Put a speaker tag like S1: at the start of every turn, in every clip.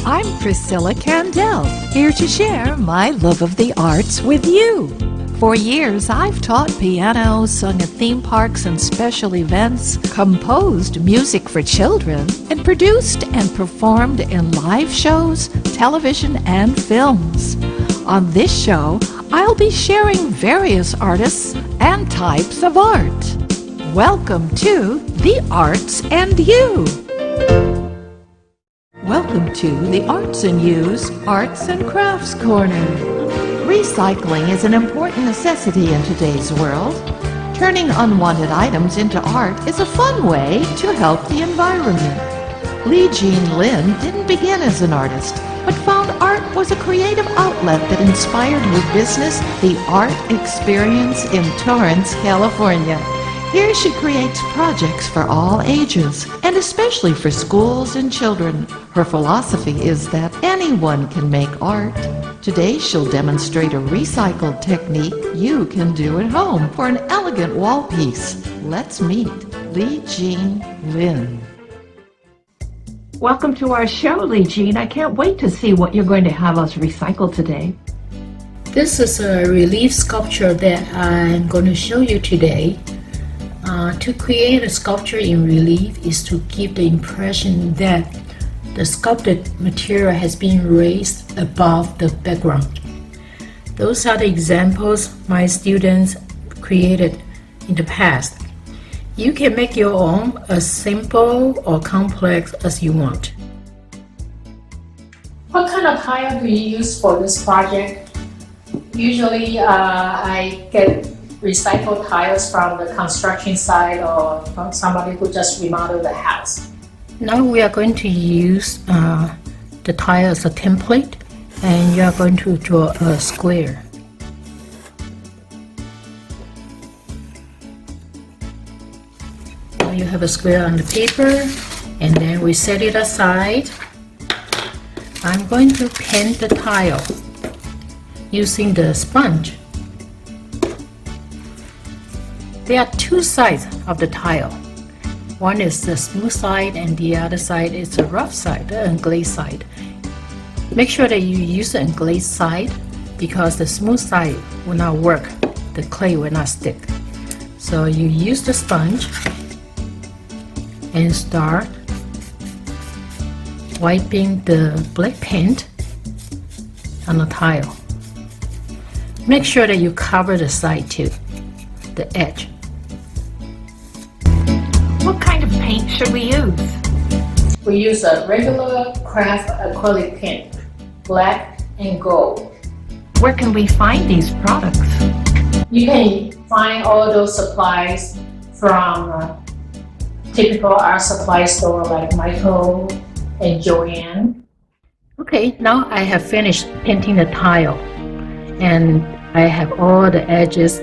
S1: I'm Priscilla Kandel, here to share my love of the arts with you. For years, I've taught piano, sung at theme parks and special events, composed music for children, and produced and performed in live shows, television, and films. On this show, I'll be sharing various artists and types of art. Welcome to The Arts and You. Welcome to the Arts and You's Arts and Crafts Corner. Recycling is an important necessity in today's world. Turning unwanted items into art is a fun way to help the environment. Lee-Jean Lin didn't begin as an artist, but found art was a creative outlet that inspired her business, The Art Experience in Torrance, California. Here she creates projects for all ages, and especially for schools and children. Her philosophy is that anyone can make art. Today she'll demonstrate a recycled technique you can do at home for an elegant wall piece. Let's meet Lee-Jean Lin. Welcome to our show, Lee-Jean. I can't wait to see what you're going to have us recycle today.
S2: This is a relief sculpture that I'm going to show you today. To create a sculpture in relief is to give the impression that the sculpted material has been raised above the background. Those are the examples my students created in the past. You can make your own as simple or complex as you want. What kind of tile do you use for this project? Usually I get recycled tiles from the construction site or from somebody who just remodeled the house. Now we are going to use the tile as a template, and you are going to draw a square. Now you have a square on the paper, and then we set it aside. I'm going to paint the tile using the sponge. There are two sides of the tile. One is the smooth side and the other side is the rough side, the unglazed side. Make sure that you use the unglazed side because the smooth side will not work. The clay will not stick. So you use the sponge and start wiping the black paint on the tile. Make sure that you cover the side too, the edge.
S1: What kind of paint should we use?
S2: We use a regular craft acrylic paint, black and gold.
S1: Where can we find these products?
S2: You can find all those supplies from a typical art supply store like Michael and Joanne. Okay, now I have finished painting the tile and I have all the edges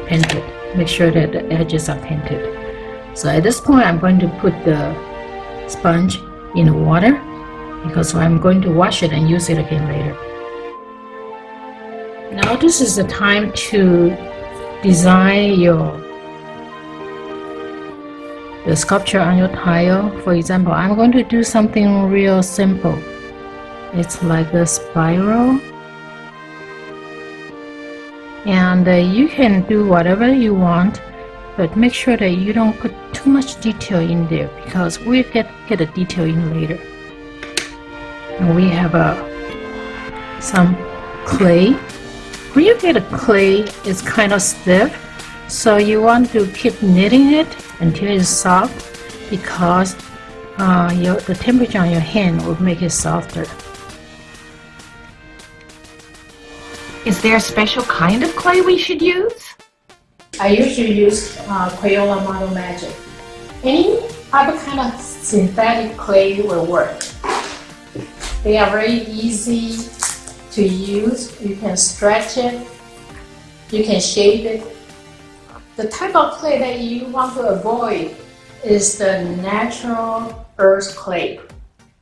S2: painted. Make sure that the edges are painted. So at this point, I'm going to put the sponge in the water because I'm going to wash it and use it again later. Now this is the time to design the sculpture on your tile. For example, I'm going to do something real simple. It's like a spiral. And you can do whatever you want, but make sure that you don't put too much detail in there because we get the detail in later. And we have some clay. When you get a clay, it's kind of stiff, so you want to keep kneading it until it's soft because the temperature on your hand will make it softer.
S1: Is there a special kind of clay we should use?
S2: I usually use Crayola Model Magic. Any other kind of synthetic clay will work. They are very easy to use. You can stretch it, you can shape it. The type of clay that you want to avoid is the natural earth clay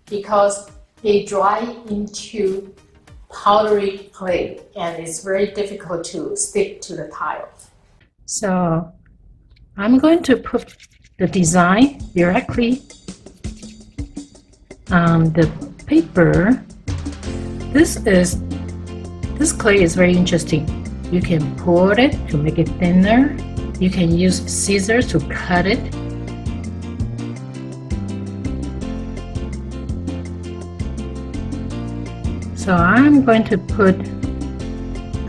S2: because they dry into powdery clay and it's very difficult to stick to the tile. So I'm going to put the design directly on the paper. This clay is very interesting. You can pour it to make it thinner. You can use scissors to cut it. So I'm going to put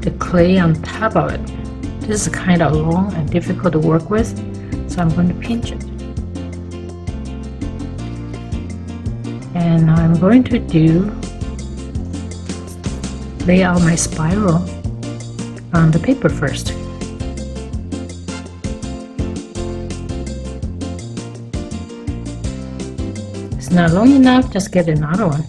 S2: the clay on top of it. This is kind of long and difficult to work with, so I'm going to pinch it. And I'm going to lay out my spiral on the paper first. It's not long enough, just get another one.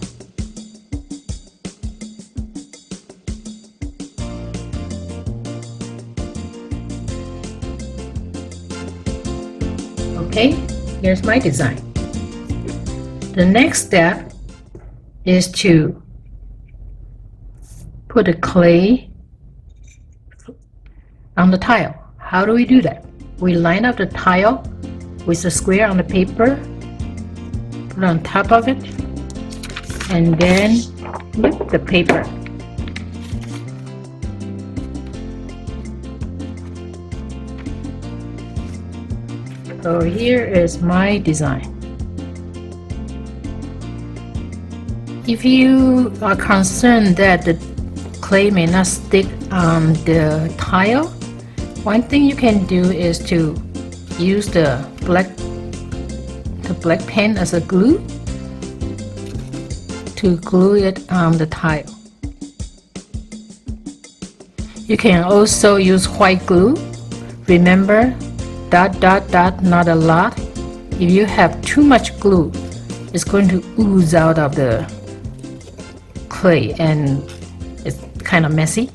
S2: Okay, here's my design. The next step is to put the clay on the tile. How do we do that? We line up the tile with the square on the paper, put it on top of it, and then flip the paper. So here is my design. If you are concerned that the clay may not stick on the tile, one thing you can do is to use the black pen as a glue to glue it on the tile. You can also use white glue. Remember, dot dot dot, not a lot. If you have too much glue, it's going to ooze out of the clay and it's kind of messy.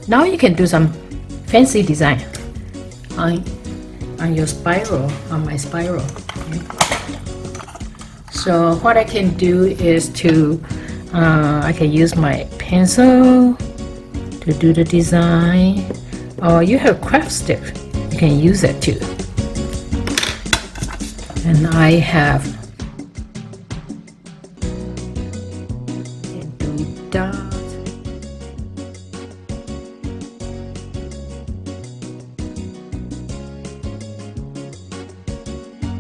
S2: Now you can do some fancy design on your spiral, on my spiral. Okay. So what I can do is to I can use my pencil to do the design, or you have craft stick, you can use that too. And I have dots.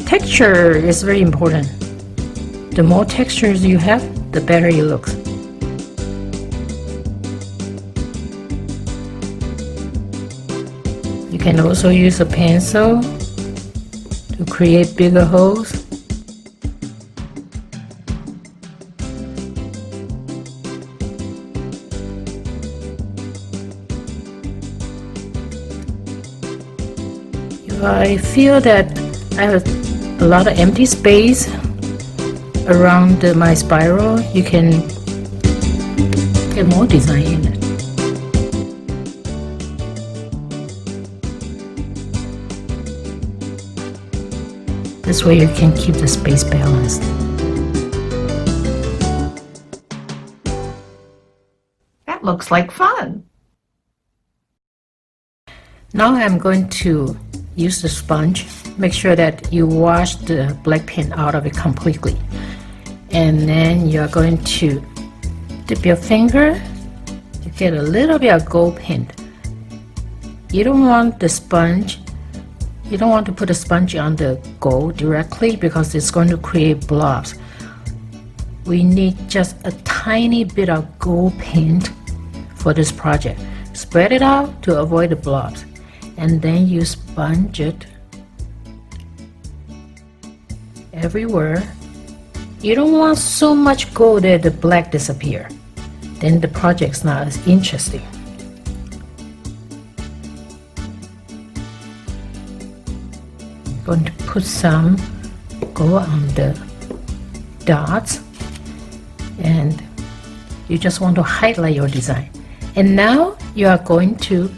S2: Texture is very important. The more textures you have, the better it looks. You can also use a pencil to create bigger holes. If I feel that I have a lot of empty space around my spiral, you can get more design in it. This way you can keep the space balanced.
S1: That looks like fun.
S2: Now I'm going to use the sponge. Make sure that you wash the black paint out of it completely. And then you're going to dip your finger to get a little bit of gold paint. You don't want the sponge, you don't want to put the sponge on the gold directly because it's going to create blobs. We need just a tiny bit of gold paint for this project. Spread it out to avoid the blobs, and then you sponge it everywhere. You don't want so much gold that the black disappear. Then the project's not as interesting. I'm going to put some gold on the dots, and you just want to highlight your design. And now you are going to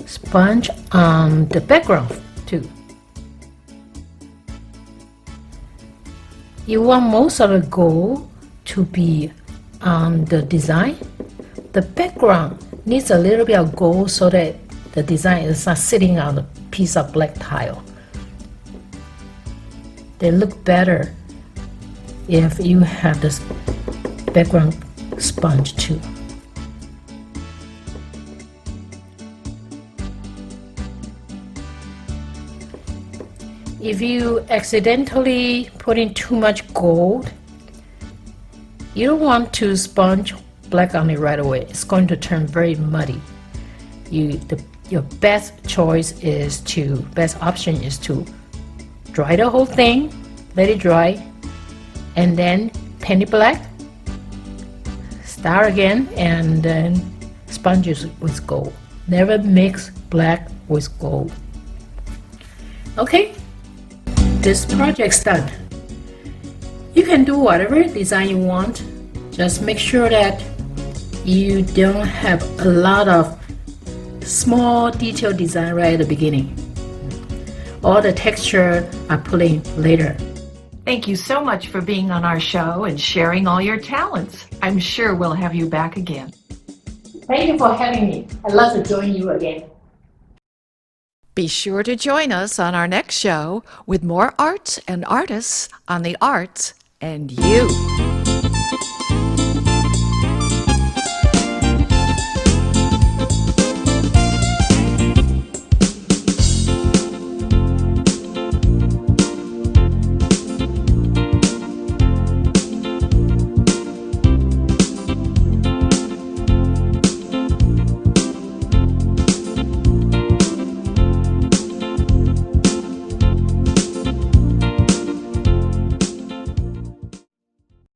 S2: sponge on the background too. You want most of the gold to be on the design. The background needs a little bit of gold so that the design is not sitting on a piece of black tile. They look better if you have this background sponge too. If you accidentally put in too much gold, you don't want to sponge black on it right away. It's going to turn very muddy. Your best option is to dry the whole thing, let it dry, and then paint it black, start again, and then sponge it with gold. Never mix black with gold. Okay, this project's done. You can do whatever design you want. Just make sure that you don't have a lot of small detail design right at the beginning. All the texture I put in later.
S1: Thank you so much for being on our show and sharing all your talents. I'm sure we'll have you back again.
S2: Thank you for having me. I'd love to join you again.
S1: Be sure to join us on our next show with more arts and artists on the arts and you.